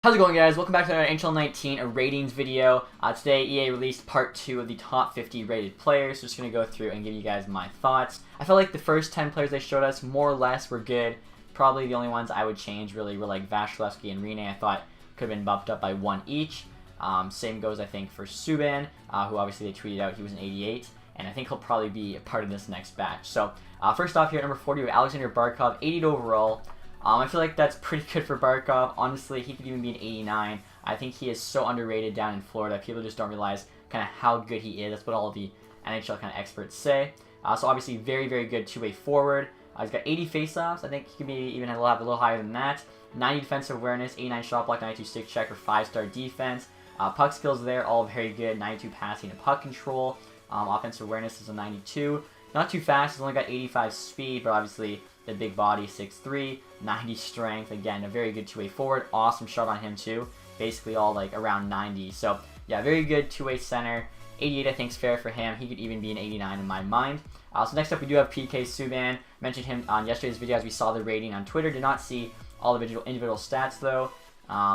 How's it going, guys? Welcome back to another NHL 19 a ratings video. Today EA released part 2 of the top 50 rated players. So just going to go through and give you guys my thoughts. I felt like the first 10 players they showed us more or less were good. Probably the only ones I would change really were like Vasilevsky and Rene. I thought could have been bumped up by 1 each. Same goes I think for Subban, who obviously they tweeted out he was an 88. And I think he'll probably be a part of this next batch. So first off here at number 40 we have Alexander Barkov, 88 overall. I feel like that's pretty good for Barkov. Honestly, he could even be an 89. I think he is so underrated down in Florida. People just don't realize kind of how good he is. That's what all of the NHL kind of experts say. So obviously, very, very good two-way forward. He's got 80 faceoffs. I think he could be even a little higher than that. 90 defensive awareness, 89 shot block, 92 stick check for 5-star defense. Puck skills there, all very good. 92 passing and puck control. Offensive awareness is a 92. Not too fast. He's only got 85 speed, but obviously the big body, 6'3", 90 strength. Again, a very good two-way forward. Awesome shot on him too. Basically all like around 90. So yeah, very good two-way center. 88 I think is fair for him. He could even be an 89 in my mind. So next up we do have PK Subban. Mentioned him on yesterday's video as we saw the rating on Twitter. Did not see all the individual stats though.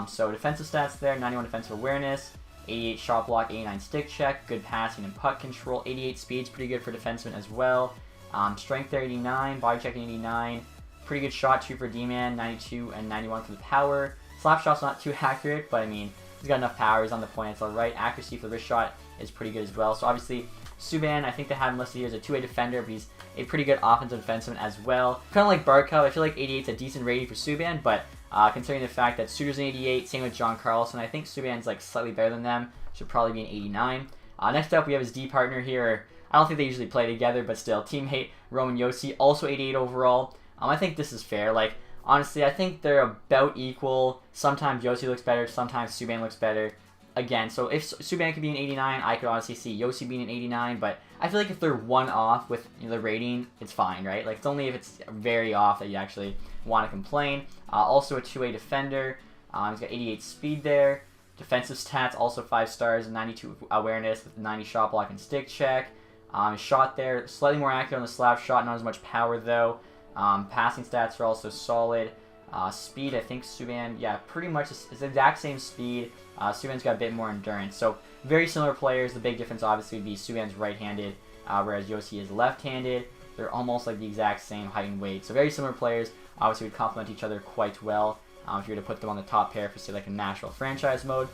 So defensive stats there, 91 defensive awareness, 88 shot block, 89 stick check, good passing and puck control, 88 speed's pretty good for defenseman as well. Strength there, 89, body checking 89, pretty good shot too for D-man, 92 and 91 for the power. Slap shot's not too accurate, but I mean, he's got enough power, he's on the point, it's alright. Accuracy for the wrist shot is pretty good as well. So obviously, Subban, I think they have him listed here as a two-way defender, but he's a pretty good offensive defenseman as well. Kind of like Barkov, I feel like 88 is a decent rating for Subban, but considering the fact that Suter's an 88, same with John Carlson, I think Subban's like slightly better than them, should probably be an 89. Next up, we have his D partner here. I don't think they usually play together, but still, teammate Roman Josi, also 88 overall. I think this is fair. Like, honestly, I think they're about equal. Sometimes Josi looks better, sometimes Subban looks better. Again, so if Subban could be an 89, I could honestly see Josi being an 89, but I feel like if they're one off with the rating, it's fine, right? Like, it's only if it's very off that you actually want to complain. Also a two-way defender. He's got 88 speed there. Defensive stats, also 5 stars, 92 awareness with 90 shot block and stick check. Shot there, slightly more accurate on the slap shot, not as much power though. Passing stats are also solid. Speed, I think Subban, yeah, pretty much it's the exact same speed. Subban's got a bit more endurance. So very similar players. The big difference obviously would be Subban's right-handed, whereas Josi is left-handed. They're almost like the exact same height and weight. So very similar players. Obviously would complement each other quite well if you were to put them on the top pair for say like a national franchise mode.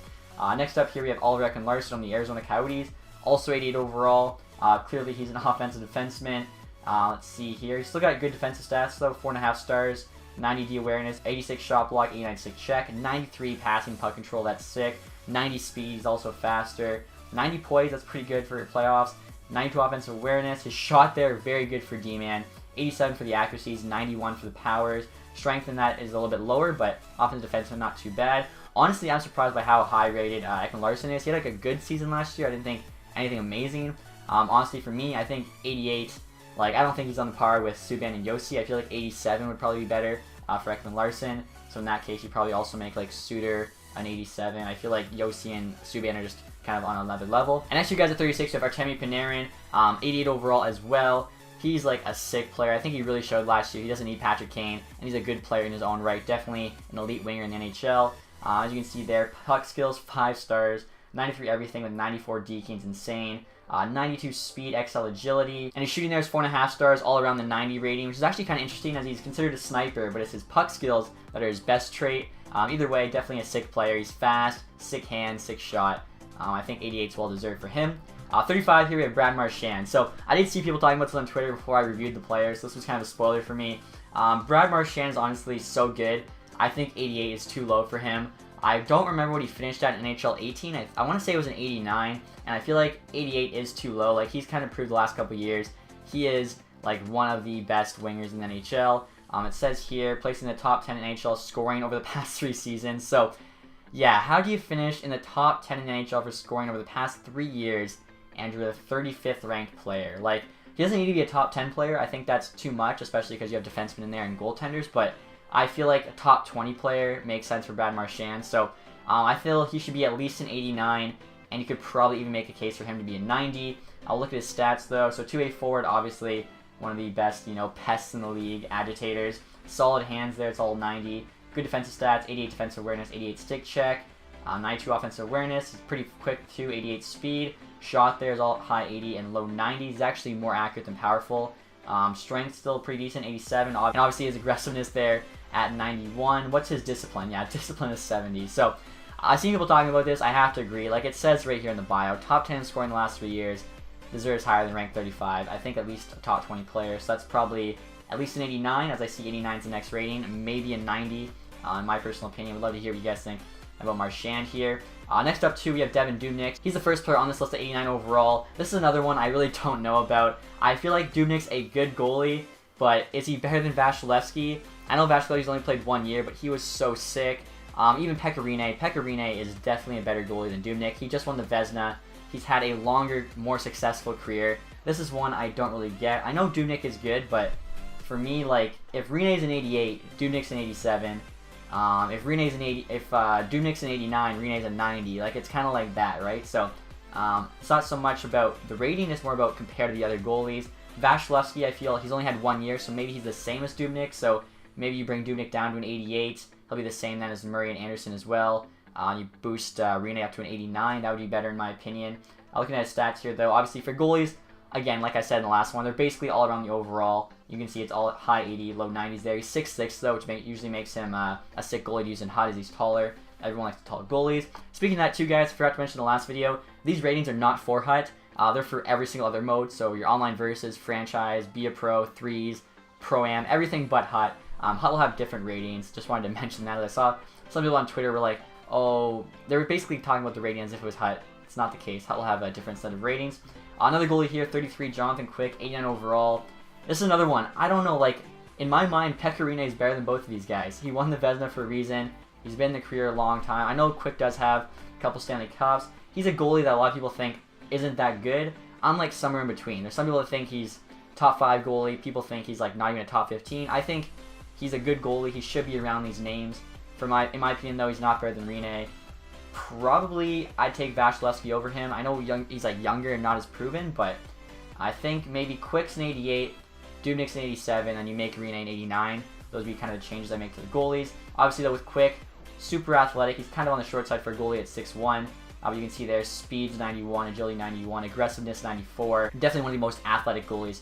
Next up here we have Eller and Larson on the Arizona Coyotes. Also 88 overall. Clearly he's an offensive defenseman. Let's see here. He's still got good defensive stats though. 4.5 stars. 90 D awareness, 86 shot block, 89 stick check, 93 passing puck control, that's sick. 90 speed, he's also faster. 90 poise, that's pretty good for playoffs. 92 offensive awareness, his shot there, very good for D-man. 87 for the accuracies, 91 for the powers. Strength in that is a little bit lower, but offensive defenseman, not too bad. Honestly, I'm surprised by how high rated Larson is. He had like a good season last year. I didn't think anything amazing. Honestly, for me, I think 88. Like, I don't think he's on the par with Subban and Josi. I feel like 87 would probably be better for Larson. So in that case, you'd probably also make like Suter an 87. I feel like Josi and Subban are just kind of on another level. And next, you guys at 36, we have our Timmy Panarin, 88 overall as well. He's like a sick player. I think he really showed last year. He doesn't need Patrick Kane, and he's a good player in his own right. Definitely an elite winger in the NHL. As you can see there, puck skills, 5 stars, 93 everything with 94 D. Kane's insane. 92 speed, XL agility, and his shooting there is 4.5 stars, all around the 90 rating, which is actually kind of interesting as he's considered a sniper, but it's his puck skills that are his best trait. Either way, definitely a sick player. He's fast, sick hand, sick shot. I think 88 is well deserved for him. 35 here we have Brad Marchand. So I did see people talking about this on Twitter before I reviewed the players, so this was kind of a spoiler for me. Brad Marchand is honestly so good. I think 88 is too low for him. I don't remember what he finished at in NHL 18. I want to say it was an 89, and I feel like 88 is too low. Like, he's kind of proved the last couple years he is like one of the best wingers in the NHL. It says here, placing the top 10 in NHL scoring over the past 3 seasons. So, yeah, how do you finish in the top 10 in the NHL for scoring over the past 3 years and you're the 35th ranked player? Like, he doesn't need to be a top 10 player. I think that's too much, especially because you have defensemen in there and goaltenders, but I feel like a top 20 player makes sense for Brad Marchand, so I feel he should be at least an 89, and you could probably even make a case for him to be a 90. I'll look at his stats, though. So 2-way forward, obviously one of the best, pests in the league, agitators. Solid hands there, it's all 90. Good defensive stats, 88 defensive awareness, 88 stick check, 92 offensive awareness. He's pretty quick too, 88 speed. Shot there is all high 80 and low 90s. He's actually more accurate than powerful. Strength still pretty decent, 87. And obviously his aggressiveness there at 91. What's his discipline? Yeah, discipline is 70. So I've seen people talking about this. I have to agree. Like it says right here in the bio, top 10 scoring the last 3 years. Deserves higher than rank 35. I think at least a top 20 player. So that's probably at least an 89, as I see 89 is the next rating. Maybe a 90, in my personal opinion. Would love to hear what you guys think about Marchand here. Next up, too, we have Dubnyk. He's the first player on this list at 89 overall. This is another one I really don't know about. I feel like Dubnyk's a good goalie, but is he better than Vasilevskiy? I know Vasilevskiy's only played 1 year, but he was so sick. Even Pekka is definitely a better goalie than Dubnyk. He just won the Vezina. He's had a longer, more successful career. This is one I don't really get. I know Dubnyk is good, but for me, like, if Rinne's an 88, Dubnyk's an 87. If Dubnyk's an 89, Rinne's a 90. Like, it's kind of like that, right? So, it's not so much about the rating, it's more about compared to the other goalies. Vasilevskiy, I feel he's only had 1 year, so maybe he's the same as Dubnyk. So, maybe you bring Dubnyk down to an 88. He'll be the same then as Murray and Anderson as well. You boost Rinne up to an 89. That would be better in my opinion. Looking at his stats here, though, obviously for goalies, again, like I said in the last one, they're basically all around the overall. You can see it's all high 80, low 90s there. He's 6'6", though, which usually makes him a sick goalie to use in hot as he's taller. Everyone likes tall goalies. Speaking of that, too, guys, forgot to mention in the last video, these ratings are not for hut. They're for every single other mode. So your online versus, franchise, be a pro, threes, pro-am, everything but hut. Hut will have different ratings. Just wanted to mention that. As I saw some people on Twitter were like, oh, they were basically talking about the rating as if it was hut. It's not the case. Hut will have a different set of ratings. Another goalie here, 33, Jonathan Quick, 89 overall. This is another one. I don't know, like, in my mind, Pekka Rinne is better than both of these guys. He won the Vezina for a reason. He's been in the career a long time. I know Quick does have a couple Stanley Cups. He's a goalie that a lot of people think isn't that good. I'm like somewhere in between. There's some people that think he's top 5 goalie. People think he's like not even a top 15. I think he's a good goalie. He should be around these names. In my opinion, though, he's not better than Rinne. Probably I'd take Vasilevskiy over him. I know he's like younger and not as proven, but I think maybe Quick's an 88, Dubnyk's an 87, and you make Rinne an 89. Those would be kind of the changes I make to the goalies. Obviously, though, with Quick, super athletic. He's kind of on the short side for a goalie at 6'1". But you can see there, speed's 91, agility 91, aggressiveness 94. Definitely one of the most athletic goalies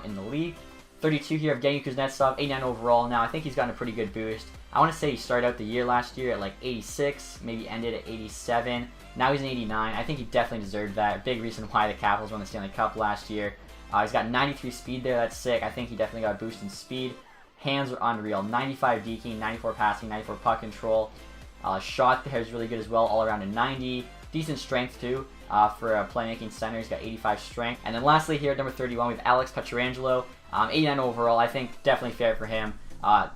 in the league. 32 here of Evgeny Kuznetsov, 89 overall. Now, I think he's gotten a pretty good boost. I want to say he started out the year last year at like 86, maybe ended at 87. Now he's an 89. I think he definitely deserved that. Big reason why the Capitals won the Stanley Cup last year. He's got 93 speed there. That's sick. I think he definitely got a boost in speed. Hands are unreal. 95 deking, 94 passing, 94 puck control. Shot there is really good as well, all around a 90. Decent strength too for a playmaking center. He's got 85 strength. And then lastly here at number 31, we have Alex Pietrangelo. 89 overall. I think definitely fair for him.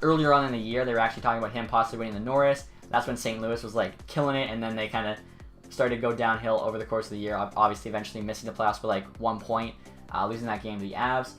Earlier on in the year, they were actually talking about him possibly winning the Norris. That's when St. Louis was like killing it, and then they kind of started to go downhill over the course of the year. Obviously, eventually missing the playoffs by like 1 point, losing that game to the Avs.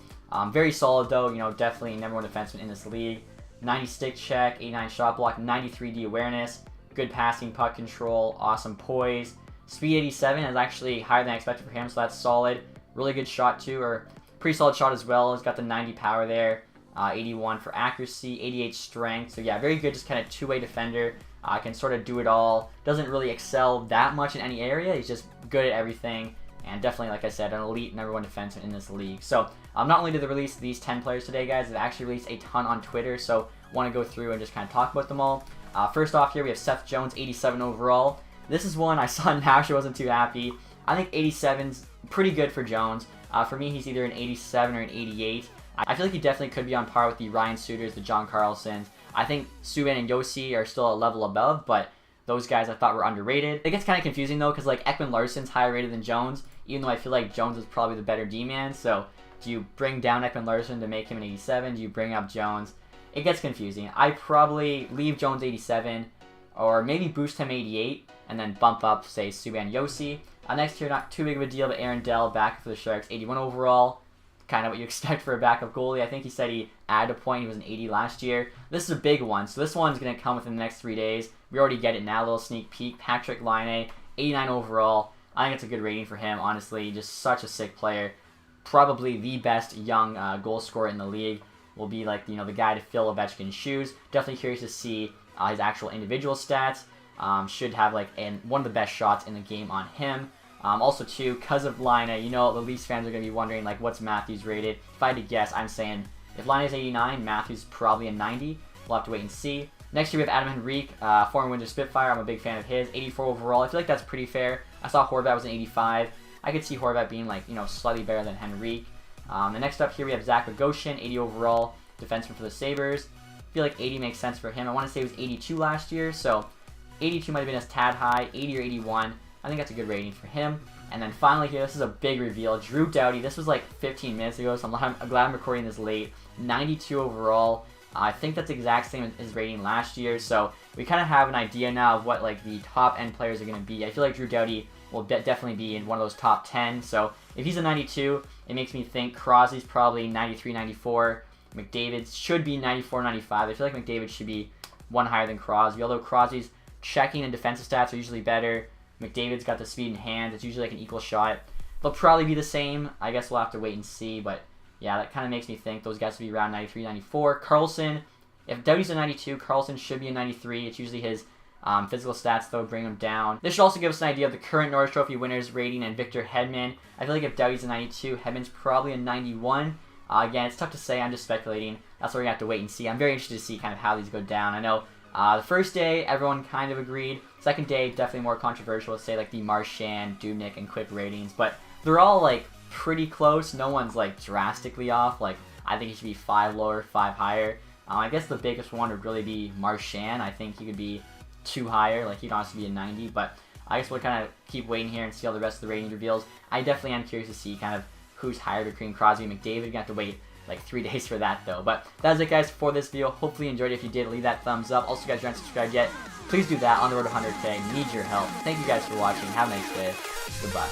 Very solid though, you know, definitely number 1 defenseman in this league. 90 stick check, 89 shot block, 93 D awareness, good passing, puck control, awesome poise. Speed 87 is actually higher than I expected for him, so that's solid. Really good shot too, or pretty solid shot as well. He's got the 90 power there. 81 for accuracy, 88 strength. So yeah, very good, just kind of two-way defender. Can sort of do it all. Doesn't really excel that much in any area. He's just good at everything. And definitely, like I said, an elite number 1 defenseman in this league. So not only did they release these 10 players today, guys, they've actually released a ton on Twitter. So want to go through and just kind of talk about them all. First off here, we have Seth Jones, 87 overall. This is one I saw in Nash, wasn't too happy. I think 87's pretty good for Jones. For me, he's either an 87 or an 88. I feel like he definitely could be on par with the Ryan Suters, the John Carlsons. I think Subban and Yossi are still a level above, but those guys I thought were underrated. It gets kind of confusing though, because like Ekman Larsson's higher rated than Jones, even though I feel like Jones is probably the better D-man. So do you bring down Ekman Larsson to make him an 87? Do you bring up Jones? It gets confusing. I probably leave Jones 87, or maybe boost him 88, and then bump up, say, Subban Yossi. Next here, not too big of a deal, but Aaron Dell back for the Sharks, 81 overall. Kind of what you expect for a backup goalie. I think he said he added a point. He was an 80 last year. This is a big one. So this one's going to come within the next 3 days. We already get it now. A little sneak peek. Patrick Laine, 89 overall. I think it's a good rating for him, honestly. Just such a sick player. Probably the best young goal scorer in the league. Will be like, you know, the guy to fill Ovechkin's shoes. Definitely curious to see his actual individual stats. Should have like one of the best shots in the game on him. Also too, because of Laine, you know the Leafs fans are going to be wondering like what's Matthews rated. If I had to guess, I'm saying if Laine is 89, Matthews probably a 90. We'll have to wait and see. Next year we have Adam Henrique, former Windsor Spitfire. I'm a big fan of his. 84 overall. I feel like that's pretty fair. I saw Horvat was an 85. I could see Horvat being like, you know, slightly better than Henrique. The next up here we have Zach Bogosian, 80 overall, defenseman for the Sabres. I feel like 80 makes sense for him. I want to say he was 82 last year, so 82 might have been a tad high. 80 or 81. I think that's a good rating for him. And then finally here, this is a big reveal. Drew Doughty. This was like 15 minutes ago, so I'm glad I'm recording this late. 92 overall. I think that's the exact same as his rating last year, so we kind of have an idea now of what like the top end players are going to be. I feel like Drew Doughty will definitely be in one of those top 10, so if he's a 92, it makes me think Crosby's probably 93, 94. McDavid should be 94, 95. I feel like McDavid should be one higher than Crosby, although Crosby's checking and defensive stats are usually better. McDavid's got the speed in hand. It's usually like an equal shot. They'll probably be the same. I guess we'll have to wait and see, but yeah, that kind of makes me think those guys will be around 93, 94. Carlson, if Doughty's a 92, Carlson should be a 93. It's usually his physical stats, though, bring him down. This should also give us an idea of the current Norris Trophy winners rating and Victor Hedman. I feel like if Doughty's a 92, Hedman's probably a 91. Again, it's tough to say. I'm just speculating. That's why we're going to have to wait and see. I'm very interested to see kind of how these go down. I know the first day, everyone kind of agreed. Second day, definitely more controversial. Let's say like the Marchand, Dubnyk, and Quick ratings. But they're all like pretty close. No one's like drastically off. Like I think he should be 5 lower, 5 higher. I guess the biggest one would really be Marchand. I think he could be 2 higher. Like he'd honestly be a 90. But I guess we'll kind of keep waiting here and see how the rest of the ratings reveals. I definitely am curious to see kind of who's higher between Crosby and McDavid. You're gonna have to wait like 3 days for that though. But that's it guys for this video. Hopefully you enjoyed it. If you did, leave that thumbs up. Also guys, if you're not subscribed yet, please do that. On the road to 100K. Need your help. Thank you guys for watching. Have a nice day. Goodbye.